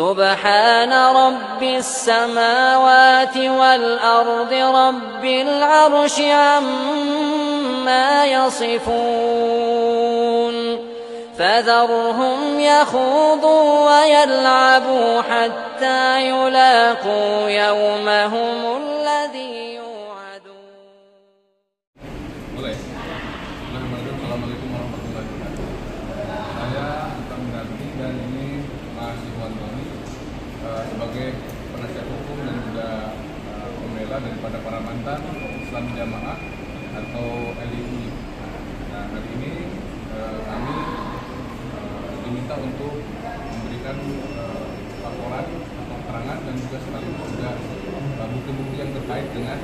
سبحان رب السماوات والأرض رب العرش عما يصفون فذرهم يخوضوا ويلعبوا حتى يلاقوا يومهم الذي يوعدون. Assalamualaikum warahmatullahi wabarakatuh. Saya Antam Dardi dan ini Mas Iwan Tony sebagai penasihat hukum dan juga pembela daripada para mantan Islam Jamaah atau LDI. Nah, hari ini kami diminta untuk memberikan laporan atau keterangan dan juga sekaligus juga bukti-bukti yang terkait dengan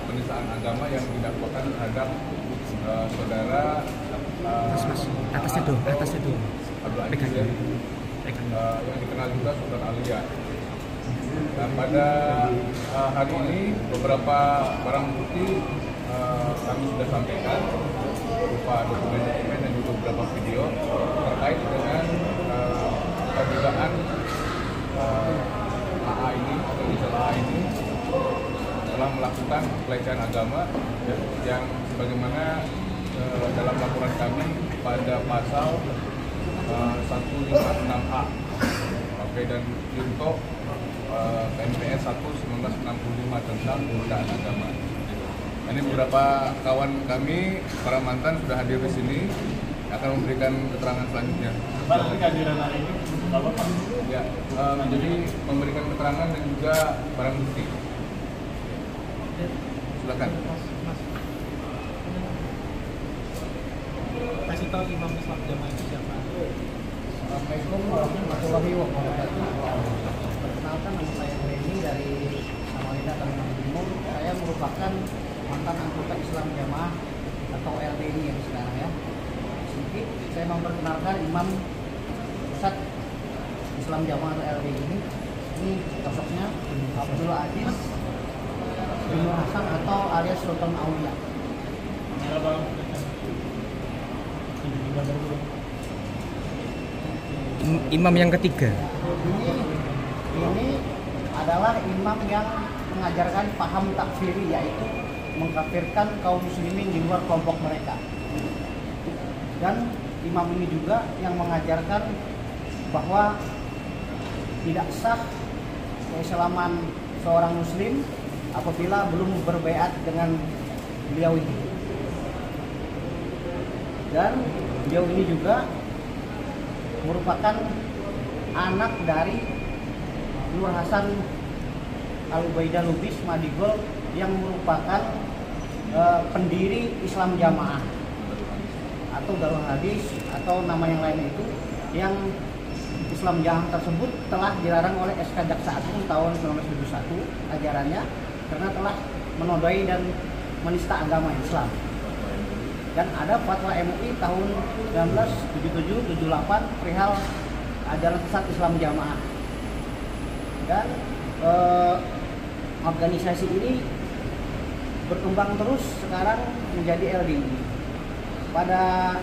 penistaan agama yang didakwakan terhadap saudara atasnya tuh Abdul Aziz yang dikenal juga Saudara Alia. Nah, pada hari ini beberapa barang bukti kami sudah sampaikan berupa dokumen-dokumen dan juga beberapa video terkait dengan kedugaan AA ini atau inisial AA ini telah melakukan pelecehan agama yang sebagaimana dalam laporan kami pada pasal 156A Oke dan Junto PNPS 1 1965 tentang penodaan agama. Ini beberapa kawan kami para mantan sudah hadir di sini akan memberikan keterangan selanjutnya. Kehadiran hari ini Bapak? Ya, jadi memberikan keterangan dan juga barang bukti. Silakan. Kasih tahu Imam Islam Jamaah itu siapa? Assalamualaikum warahmatullahi wabarakatuh. Perkenalkan, nama saya Reni dari Samarinda, Kalimantan Timur. Saya merupakan mantan anggota Islam Jamaah atau LDI yang sekarang ya. Sedikit saya memperkenalkan Imam Pusat Islam Jamaah atau LDI ini. Ini sosoknya Abdul Aziz bin Hasan atau alias Sultan Aulia. Imam yang ketiga. Ini adalah imam yang mengajarkan paham takfiri, yaitu mengkafirkan kaum muslimin di luar kelompok mereka. Dan imam ini juga yang mengajarkan bahwa tidak sah keislaman seorang muslim apabila belum berbaiat dengan beliau ini. Dan beliau ini juga merupakan anak dari Nur Hasan Al-Ubaidah Lubis Madigol yang merupakan pendiri Islam Jamaah atau Darul Hadis atau nama yang lain itu, yang Islam Jamaah tersebut telah dilarang oleh SK Jaksa Agung tahun 1971 ajarannya karena telah menodai dan menista agama Islam. Dan ada fatwa MUI tahun 1977-78 perihal ajaran sesat Islam Jamaah. Dan organisasi ini berkembang terus sekarang menjadi LDI. Pada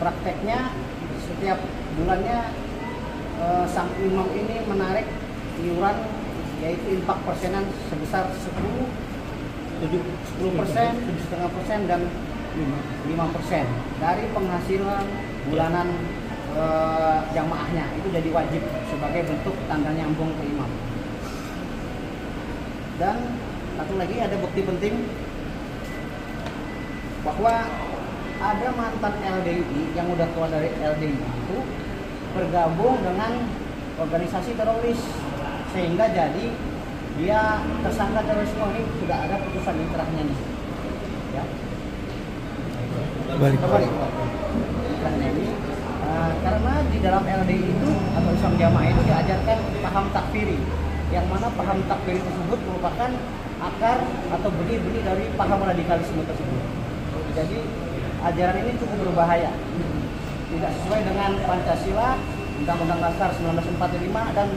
prakteknya setiap bulannya sang imam ini menarik iuran, yaitu infak persenan sebesar 10%, 7,5% dan 5% dari penghasilan bulanan jamaahnya. Itu jadi wajib sebagai bentuk tanda nyambung ke imam. Dan satu lagi ada bukti penting bahwa ada mantan LDI yang udah keluar dari LDI itu bergabung dengan organisasi teroris, sehingga jadi dia tersangka terorisme. Ini sudah ada putusan inkrahnya nih ya. Balik. Ini karena di dalam LDI itu atau Islam Jamaah itu diajarkan paham takfiri, yang mana paham takfiri tersebut merupakan akar atau benih-benih dari paham radikalisme tersebut. Jadi ajaran ini cukup berbahaya, tidak sesuai dengan Pancasila, Undang-Undang Dasar 1945, dan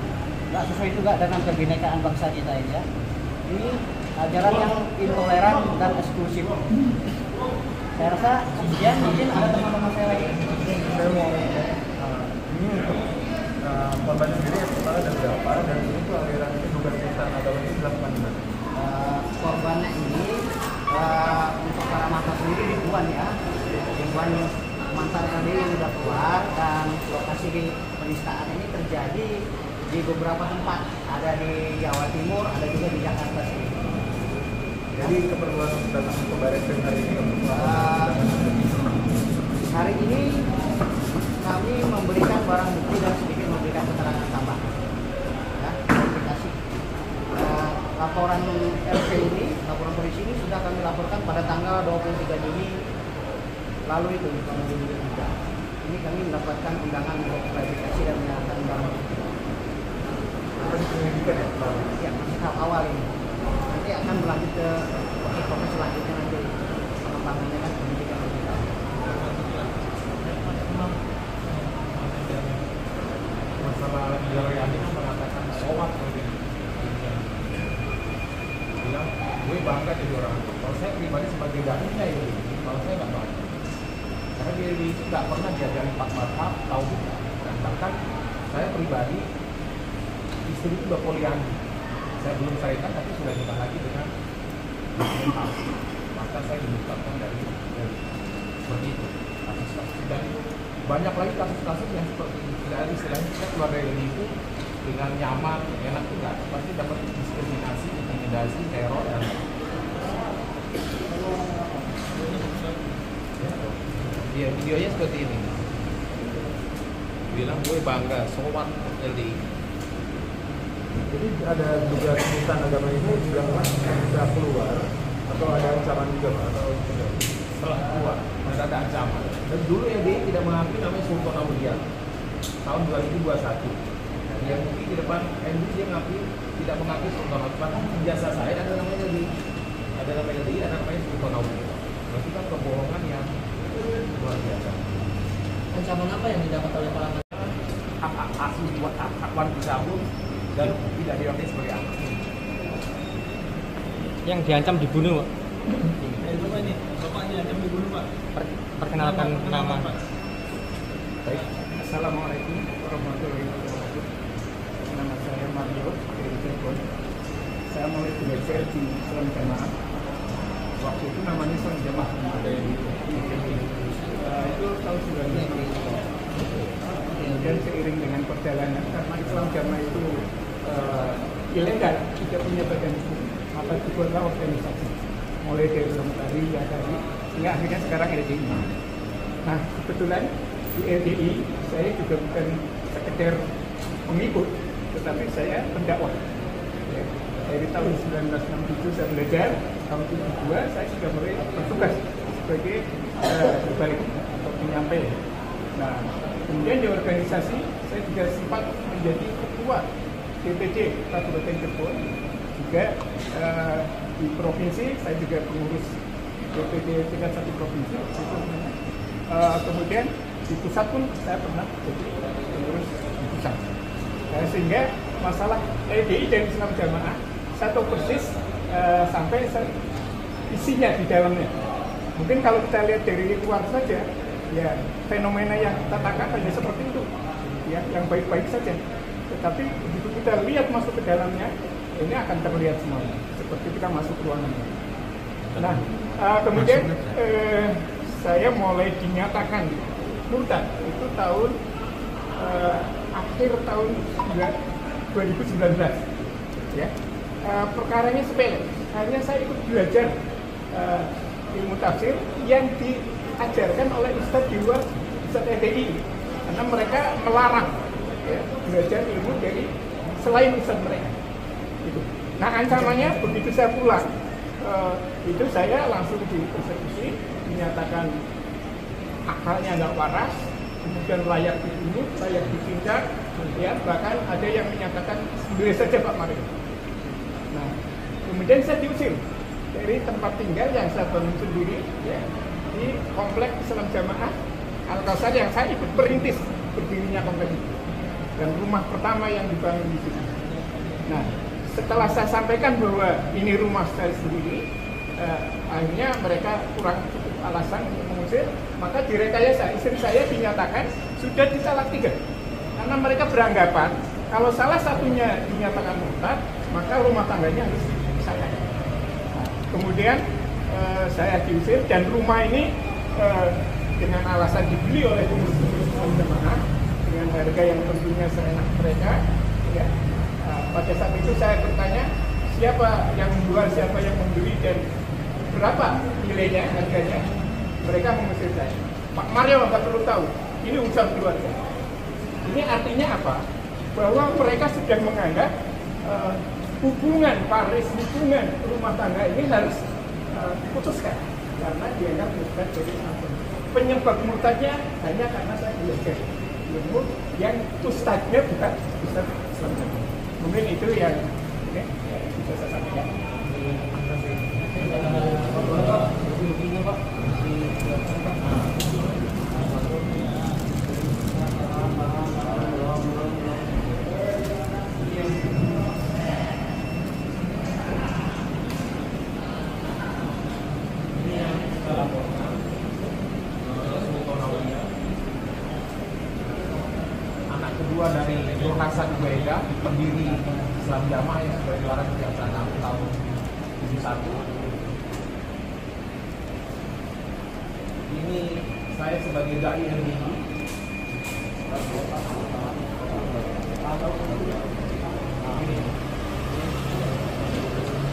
tidak sesuai juga dengan kebinekaan bangsa kita ini ya. Ini ajaran yang intoleran dan eksklusif. Saya rasa sekian, mungkin ada teman-teman saya lagi. Saya mau ini untuk korban sendiri, sementara dan tragedi penistaan ini terjadi di beberapa tempat, ada di Jawa Timur, ada juga di Jakarta sini. Jadi keperluan datang ke Baris Krim hari ini untuk Hari ini kami memberikan barang bukti dan sedikit memberikan keterangan tambahan. Ya, verifikasi. Laporan LP ini, laporan polisi ini sudah kami laporkan pada tanggal 23 Juni lalu itu, tahun 2023. Ini kami mendapatkan undangan untuk klarifikasi dan menyerahkan barang bukti. Ya, masih tahap awal ini. Nanti akan berlanjut ke proses selanjutnya nanti pengembangannya kan penyidikan lebih jauh. masalah Jaryani mengatakan sholat bilang gue bangga jadi orang itu. Kalau saya pribadi sebagai dai ini, kalau saya nggak bangga karena dia itu nggak pernah diajari 4 mazhab, tahu bukan. Dan bahkan saya pribadi istri itu udah poligami, saya belum syarikat tapi sudah nikah lagi dengan Muslim. Maka saya dibukakan dari seperti itu kasus-kasus, dan banyak lagi kasus-kasus yang seperti dari istilahnya kita keluar dari itu dengan nyaman, enak, juga pasti dapat diskriminasi, intimidasi, teror, dan ya, videonya seperti ini. Bilang gue bangga, sowan LDI. Jadi ada dugaan penistaan agama ini yang bisa keluar atau ada ancaman juga Pak? Atau Setelah keluar, ada ancaman. Dan dulu LDI tidak mengakui namanya Sultan Aulia tahun 2021. Yang mungkin di depan MD dia mengakui, tidak mengakui Sultan Aulia. Bahkan jasa saya ada namanya LDI, ada namanya LDI, ada namanya Sultan Aulia. Berarti kan kebohongan yang luar biasa. Ancaman apa yang didapat oleh para Hak asli buat hak warga cabut dan tidak dianggap sebagai anak. Yang diancam dibunuh, Pak. Bapak ini, Bapak diancam dibunuh, Pak. Perkenalkan nama. Baik, Assalamualaikum warahmatullahi wabarakatuh. Nama saya Mario dari Cirebon. Saya mulai belajar di Islam Jamaah. Waktu itu namanya Islam Jamaah itu tahun 90. Kemudian seiring dengan perjalanan, karena Islam Jamaah itu ilegal, tidak punya badan hukum, maka dibuatlah organisasi. Mulai dari Lomtari, Yadari, hingga akhirnya sekarang LDI. Nah, kebetulan di LDI saya juga bukan sekedar pengikut, tetapi saya pendakwah. Ya, dari tahun 1967 saya belajar, tahun 72 saya sudah mulai bertugas sebagai berbalik atau penyampai. Nah, kemudian di organisasi saya juga sempat menjadi ketua DPD Kabupaten Cirebon, juga di provinsi saya juga pengurus DPD tingkat 1 provinsi. Kemudian di pusat pun saya pernah jadi pengurus di pusat. Sehingga masalah LDI dan Islam Jamaah saya tahu persis sampai isinya di dalamnya. Mungkin kalau kita lihat dari luar saja, ya fenomena yang kita tangkap hanya seperti itu, ya yang baik-baik saja. Tetapi begitu kita lihat masuk ke dalamnya, ini akan terlihat semuanya. Seperti kita masuk ruangannya. Nah, kemudian saya mulai dinyatakan murtad itu tahun akhir tahun 2019. Ya, perkaranya sepele. Hanya saya ikut belajar ilmu tafsir yang diajarkan oleh Ustadz di luar Ustadz LDI, karena mereka melarang ya, belajar ilmu dari selain Ustadz mereka. Gitu. Nah, ancamannya begitu saya pulang, itu saya langsung dipersekusi, dinyatakan akalnya nggak waras, kemudian layak dibunuh, layak ditindak, ya bahkan ada yang menyatakan boleh saja Pak Mario. Nah, kemudian saya diusir dari tempat tinggal yang saya bangun sendiri, ya, di komplek Islam Jamaah Al-Kausar yang saya ikut perintis berdirinya komplek itu, dan rumah pertama yang dibangun di situ. Nah, setelah saya sampaikan bahwa ini rumah saya sendiri, akhirnya mereka kurang cukup alasan untuk mengusir, maka direkayasa istri saya dinyatakan sudah ditalak 3, karena mereka beranggapan kalau salah satunya dinyatakan murtad, maka rumah tangganya harus dipisahkan. Nah, kemudian saya diusir, dan rumah ini dengan alasan dibeli oleh pengurus Islam Jamaah dengan dengan harga yang tentunya seenak mereka. Ya. Pada saat itu saya bertanya siapa yang menjual, siapa yang membeli, dan berapa nilainya, harganya. Mereka mengusir saya. Pak Mario nggak perlu tahu, ini urusan keluarga. Ini artinya apa? Bahwa mereka sudah menganggap hubungan Paris, hubungan rumah tangga ini harus diputuskan karena dianggap murtad dari apa? Penyebab murtadnya hanya karena saya belajar ilmu yang ustadznya bukan ustadz Islam. Mungkin itu yang bisa saya sampaikan. Anak kedua dari Nur Hasan Ubaida, pendiri Islam Jamaah yang sudah dilarang sejak tahun 71. Ini saya sebagai dai LDI.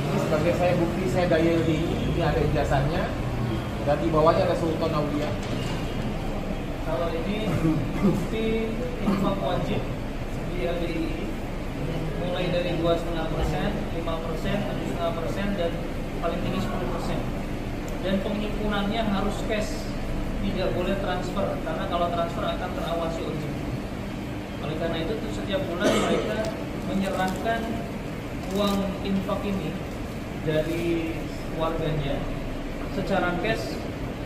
Ini sebagai saya bukti saya dai LDI. Ini ada ijazahnya dan di bawahnya ada Sultan Aulia. Kalau ini bukti infak wajib di LDI mulai dari 2,5%, 5%, 7,5%, dan paling tinggi 10%. Dan penghimpunannya harus cash, tidak boleh transfer, karena kalau transfer akan terawasi OJK. Oleh karena itu setiap bulan mereka menyerahkan uang infak ini dari warganya secara cash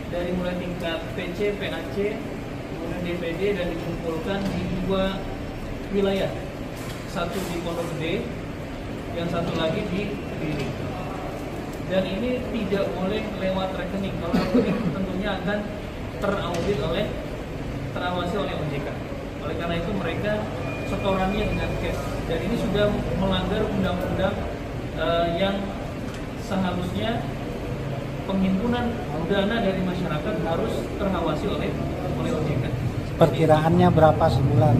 dari mulai tingkat PC, PAC, kemudian DPD, dan dikumpulkan di 2 wilayah, satu di Pondok Gede, yang satu lagi di Kediri. Dan ini tidak boleh lewat rekening. Kalau rekening tentunya akan terawasi oleh OJK. Oleh karena itu mereka setorannya dengan cash. Dan ini sudah melanggar undang-undang yang seharusnya penghimpunan dana dari masyarakat harus terawasi oleh OJK. Perkiraannya berapa sebulan?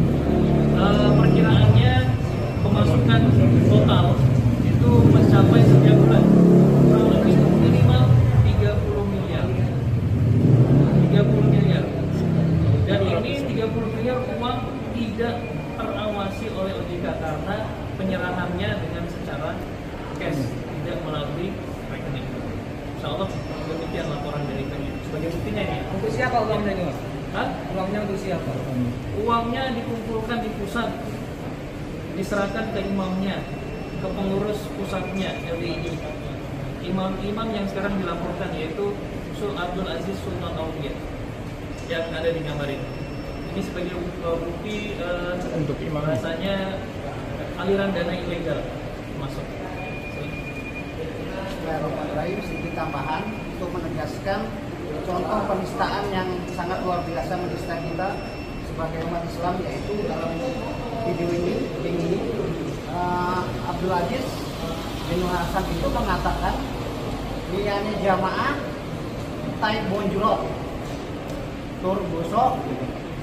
Perkiraannya pemasukan total itu mencapai setiap bulan kurang lebih minimal 30 miliar. 30 miliar. Dan ini 30 miliar uang tidak terawasi oleh OJK karena penyerahannya dengan secara cash, tidak melalui rekening. Insyaallah demikian laporan dari kami. Sebagai buktinya ini. Untuk siapa uangnya ini, Mas? Hah? Uangnya untuk siapa? Uangnya dikumpulkan di pusat, diserahkan ke imamnya, ke pengurus pusatnya LDI. Imam-imam yang sekarang dilaporkan yaitu Abdul Aziz Sultan Aulia yang ada di gambar ini. Ini sebagai bukti Untuk imam. rasanya aliran dana ilegal masuk. Bismillahirrahmanirrahim, sedikit tambahan untuk menegaskan contoh penistaan yang sangat luar biasa menista kita sebagai umat Islam, yaitu dalam video ini Abdul Aziz bin Hasan itu mengatakan liane jamaah tai bonjolok, tur bosok,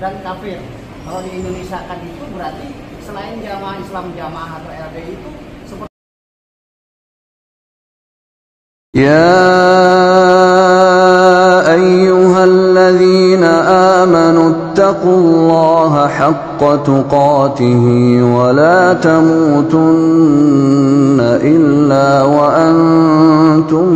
dan kafir. Kalau di Indonesia kan itu berarti selain jamaah Islam jamaah atau LDI itu seperti يا أيها الذين آمنوا اتقوا الله حق تقاته ولا تموتن إلا وأنتم